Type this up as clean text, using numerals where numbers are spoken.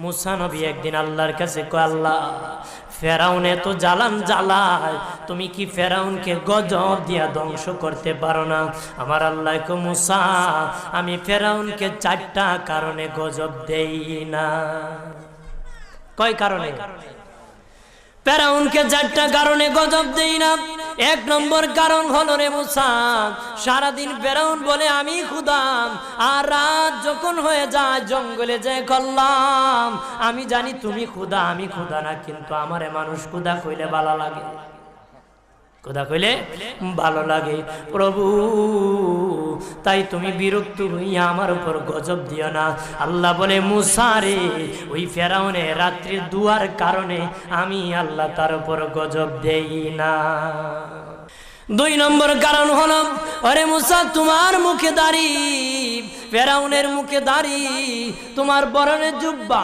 মুসা নবী একদিন আল্লাহর কাছে কয়, আল্লাহ ফেরাউনে তো জ্বালান জ্বালায়, তুমি কি ফেরাউনকে গজব দিয়া ধ্বংস করতে পারো না? আমার আল্লাহ কয়, মুসা আমি ফেরাউনকে 4টা কারণে গজব দেই না। কয় কারণে? ফেরাউনকে 4টা কারণে গজব দেই না। 1 নম্বর কারণ হলো রে মুসা, সারাদিন ফেরাউন বলে আমি খোদা, আর রাত যখন হয়ে যায় জঙ্গলে যায় করলাম আমি জানি তুমি খোদা, আমি খোদা না, কিন্তু আমারে মানুষ খোদা কইলে ভালো লাগে, খোদা কইলে ভালো লাগে। প্রভু তাই তুমি বিরক্ত হইয়া আমার উপর গজব দিও না। আল্লাহ বলে, মুসা রে, ওই ফেরাউনে রাত্রির দুয়ার কারণে আমি আল্লাহ তার উপর গজব দেই না। 2 নম্বর কারণ হলো, আরে মুসা তোমার মুখে দাড়ি, ফেরাউনের মুখে দাড়ি, তোমার পরনে জুব্বা।